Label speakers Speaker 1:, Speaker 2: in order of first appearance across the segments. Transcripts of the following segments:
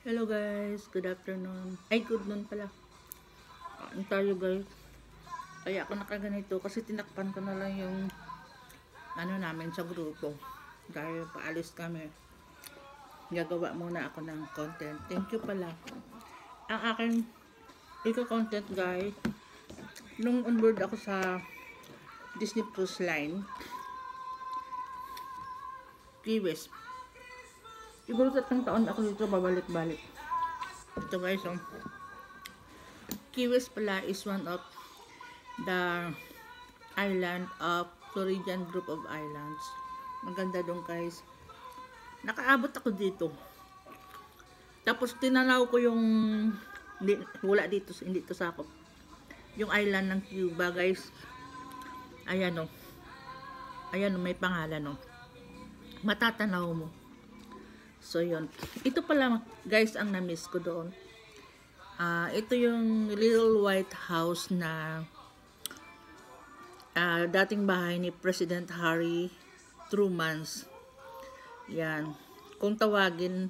Speaker 1: Hello guys, good afternoon. Ay, good noon pala. Kain tayo guys. Kaya ako nakaganito kasi tinakpan ko na lang yung namin sa grupo. Dahil paalis kami. Gagawa muna ako ng content. Thank you pala. Ang aking content guys, nung onboard ako sa Disney Cruise Line, Key West. Siguro 3 taon ako dito babalik-balik. Ito guys, Key West pala is one of the island of Floridian group of islands. Maganda doon guys. Nakaabot ako dito. Tapos tinanaw ko yung wala dito, hindi to sakop. Yung island ng Cuba guys. Ayan o. Ayan o, may pangalan o. Matatanaw mo. So yun. Ito pala guys ang na-miss ko doon. Ito yung Little White House na dating bahay ni President Harry Truman's. Yan. Kung tawagin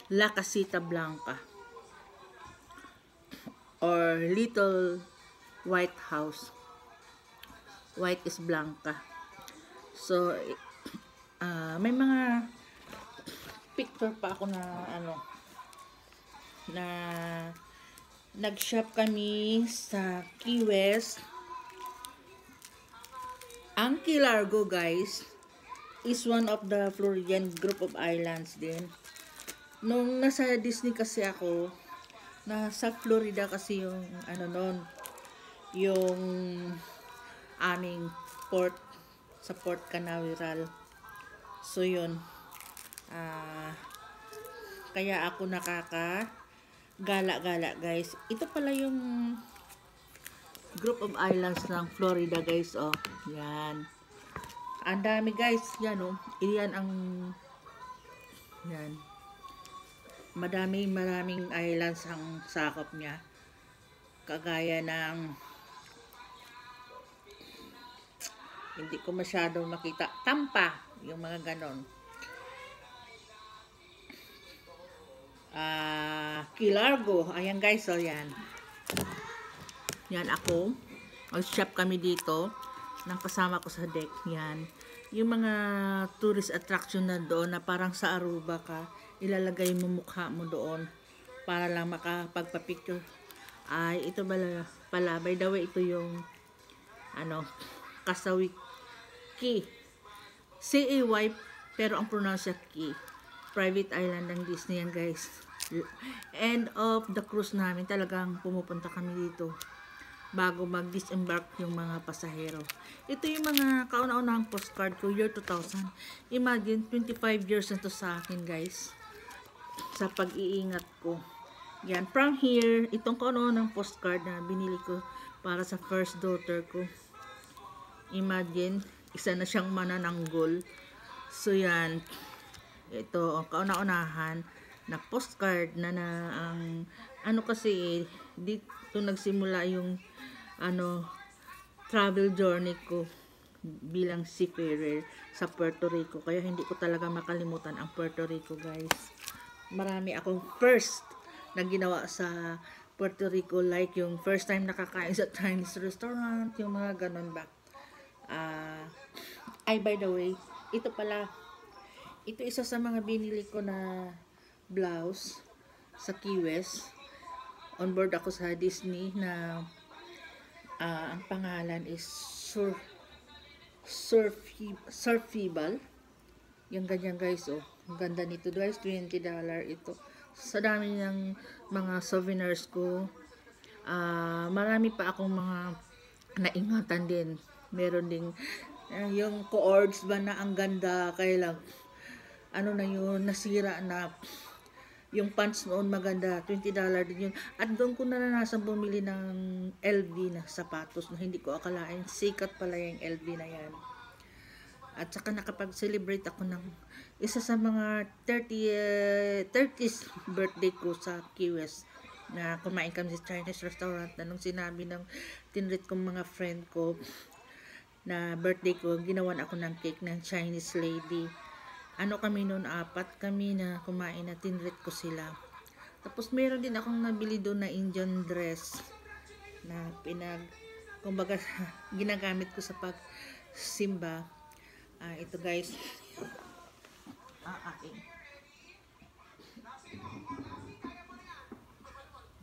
Speaker 1: La Casita Blanca or Little White House. White is Blanca. So may mga picture pa ako na na nag-shop kami sa Key West. Ang Key Largo guys is one of the Floridian group of islands din. Nung nasa Disney kasi ako, nasa Florida kasi yung yung aming port sa Port Canaveral. So yun, kaya ako gala-gala guys. Ito pala yung group of islands ng Florida guys. Oh, yan. Ang dami guys. Yan oh. Iyan ang yan. Maraming islands ang sakop niya. Kagaya ng hindi ko masyadong makita. Tampa. Yung mga ganon. Key Largo. Ayan guys. So yan. Yan ako. Mag-shop kami dito. Nang kasama ko sa deck. Yan. Yung mga tourist attraction na doon na parang sa Aruba ka. Ilalagay mo mukha mo doon. Para lang makapagpa-picture. Ay, ito pala. By the way, ito yung Kasawi Key. C-A-Y, pero ang pronounce Key. Private island ng Disney yan guys. End of the cruise namin, talagang pumupunta kami dito bago mag-disembark yung mga pasahero. Ito yung mga kauna-unahang postcard ko, year 2000. Imagine, 25 years na to sa akin guys. Sa pag-iingat ko. Yan, from here, itong kauna-unahang postcard na binili ko para sa first daughter ko. Imagine, isa na siyang manananggol. So yan, ito ang kauna-unahan na postcard na ang kasi dito nagsimula yung travel journey ko bilang seafarer sa Puerto Rico. Kaya hindi ko talaga makalimutan ang Puerto Rico guys. Marami akong first na ginawa sa Puerto Rico, like yung first time nakakain sa Chinese restaurant, yung mga ganon ba. By the way, ito pala, ito isa sa mga binili ko na blouse sa Key West. On board ako sa Disney na ang pangalan is Surfable. Yung ganyan guys, oh. Ang ganda nito guys, $20 ito. Sa dami ng mga souvenirs ko. Marami pa akong mga naingatan din. Meron ding yung cords ba na ang ganda, kaya lang na yun, nasira na. Yung pants noon maganda, $20 din yun. At doon ko naranasan bumili ng LV na sapatos na hindi ko akalain sikat pala yung LV na yan. At saka nakapag-celebrate ako ng isa sa mga 30th birthday ko sa Key West, na kumain kami sa Chinese restaurant, na nung sinabi ng tinrit kong mga friend ko na birthday ko, ginawan ako ng cake ng Chinese lady. ano kami noon, 4 kami na kumain na tinreat ko sila. Tapos meron din akong nabili doon na Indian dress na kumbaga ginagamit ko sa pagsimba. Ito guys.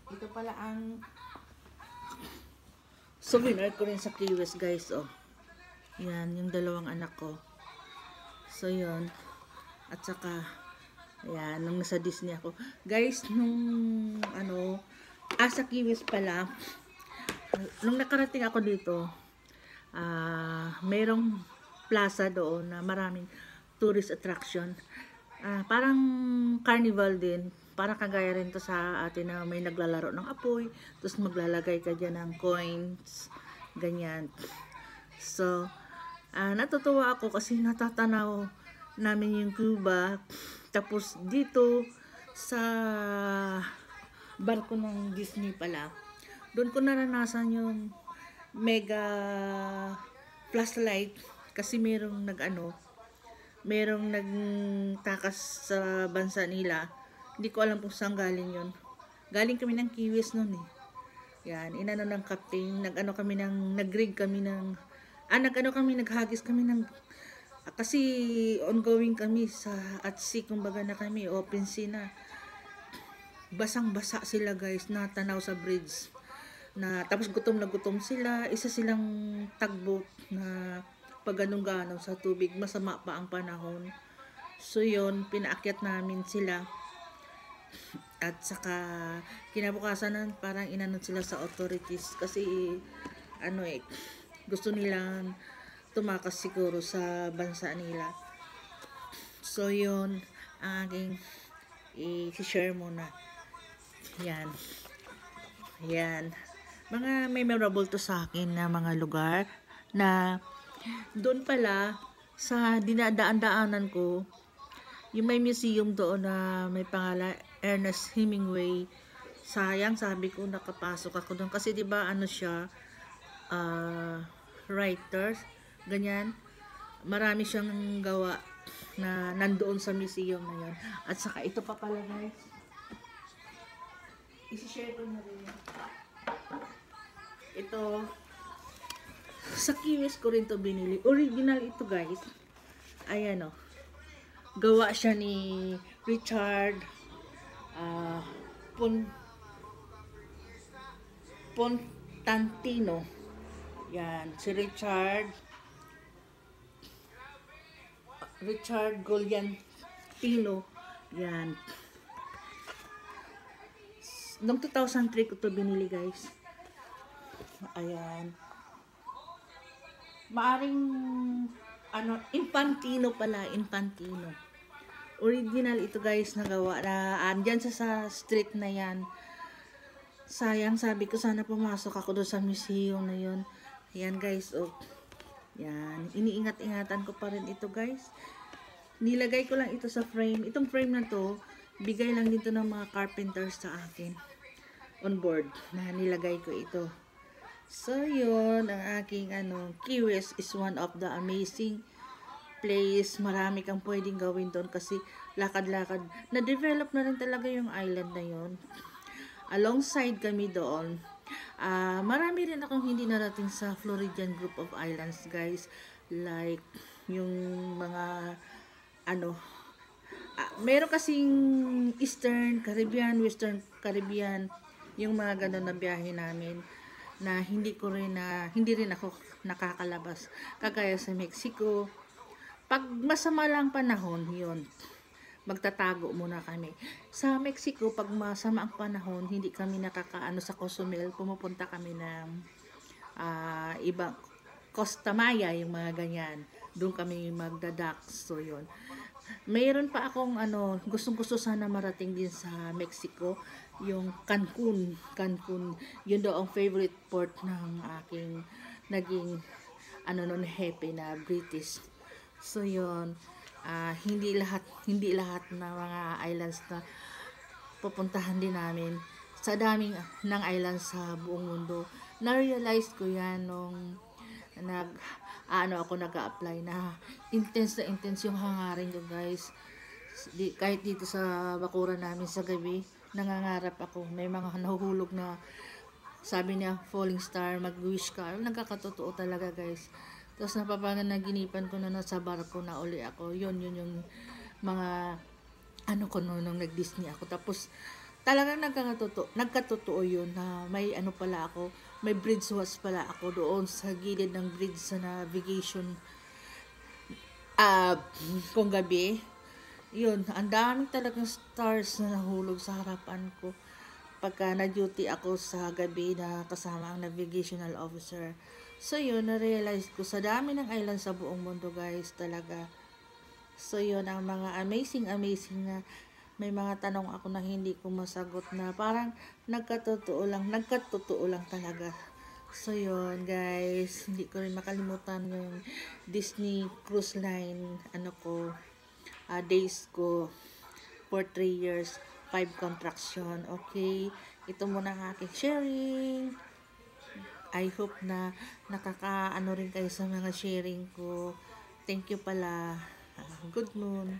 Speaker 1: Ito pala ang souvenir ko rin sa Key West guys, oh. Yan, yung dalawang anak ko. So, yun. At saka, ayan, nung nasa Disney ako. Guys, nung, sa Key West pala, nung nakarating ako dito, merong plaza doon na maraming tourist attraction. Parang carnival din. Parang kagaya rin to sa atin na may naglalaro ng apoy. Tapos maglalagay ka dyan ng coins. Ganyan. So, natutuwa ako kasi natatanaw namin yung Cuba. Tapos dito sa barko ng Disney pala, doon ko naranasan yung mega flashlight kasi merong nagtakas sa bansa nila. Hindi ko alam kung saan galing yun. Galing kami ng Key West noon eh. Yan, inano ng captain, nag-rig kami ng, naghagis kami ng, kasi ongoing kami at sea, kumbaga na kami, open sea na. Basang-basa sila guys, natanaw sa bridge. Tapos gutom na gutom sila, isa silang tugboat na pag ganong-ganon sa tubig, masama pa ang panahon. So yun, pinaakyat namin sila. At saka kinabukasan na parang inanod sila sa authorities kasi gusto nilang tumakas siguro sa bansa nila. So yun ang aking i-share muna. Yan. Mga may memorable to sa akin na mga lugar na doon pala sa dinadaan-daanan ko, yung may museum doon na may pangalan Ernest Hemingway. Sayang, sabi ko nakapasok ako doon kasi 'di ba siya writer, ganyan. Marami siyang gawa na nandoon sa museum na 'yon. At saka ito pa pala guys. I-share ko na rin. Ito sa Key West ko rin to binili. Original ito guys. Ayan gawa siya ni Richard Pontantino. Yan, si Richard Guglielmo. Yan. Noong 2003 ko to binili guys. Ayan. Maaring Infantino pala, Infantino. Original ito guys na gawa na andyan sa street na yan. Sayang, sabi ko sana pumasok ako doon sa museum na yon. Ayan guys, yan, iniingat-ingatan ko pa rin ito guys. Nilagay ko lang ito sa frame. Itong frame na to, bigay lang dito ng mga carpenters sa akin on board na nilagay ko ito. So yun, ang aking Key West is one of the amazing place. Marami kang pwedeng gawin doon kasi lakad-lakad. Na-develop na rin talaga yung island na yun. Alongside kami doon, marami rin akong hindi narating sa Floridian group of islands guys. Like yung mga meron kasing Eastern Caribbean, Western Caribbean, yung mga ganun na biyahe namin na hindi rin ako nakakalabas. Kagaya sa Mexico, pag masama lang panahon, yun, magtatago muna kami. Sa Mexico, pag masama ang panahon, hindi kami nakakaano sa Cozumel, pumupunta kami ng ibang Costa Maya, yung mga ganyan. Doon kami magdadak. So, yun. Mayroon pa akong gustong-gusto sana marating din sa Mexico, yung Cancun. Yun daw ang favorite port ng aking naging happy na British. So yun, hindi lahat na mga islands na pupuntahan din namin. Sa daming ng islands sa buong mundo. Na-realize ko yan nung nag-a-apply na intense yung hangarin ko guys. Kahit dito sa bakuran namin sa gabi, nangangarap ako. May mga nahuhulog na sabi niya, falling star, mag-wish ka. Nagkakatotoo talaga guys. Tapos napapanaginipan ko na nasa barko na uli ako. Yun yung mga ko nung nag-Disney ako. Tapos talagang nagkatotoo yun na may pala ako, may bridge watch pala ako doon sa gilid ng bridge sa navigation kung gabi. Yun, ang daming talagang stars na nahulog sa harapan ko pagka na-duty ako sa gabi na kasama ang navigational officer. So yun, na-realize ko sa dami ng island sa buong mundo guys talaga. So yun, ang mga amazing na may mga tanong ako na hindi ko masagot na parang nagkatotoo lang talaga. So yun guys, hindi ko rin makalimutan yung Disney Cruise Line days ko for 3 years, 5 contraction. Okay, ito muna ang aking sharing. I hope na nakakaano rin kayo sa mga sharing ko. Thank you pala. Good noon.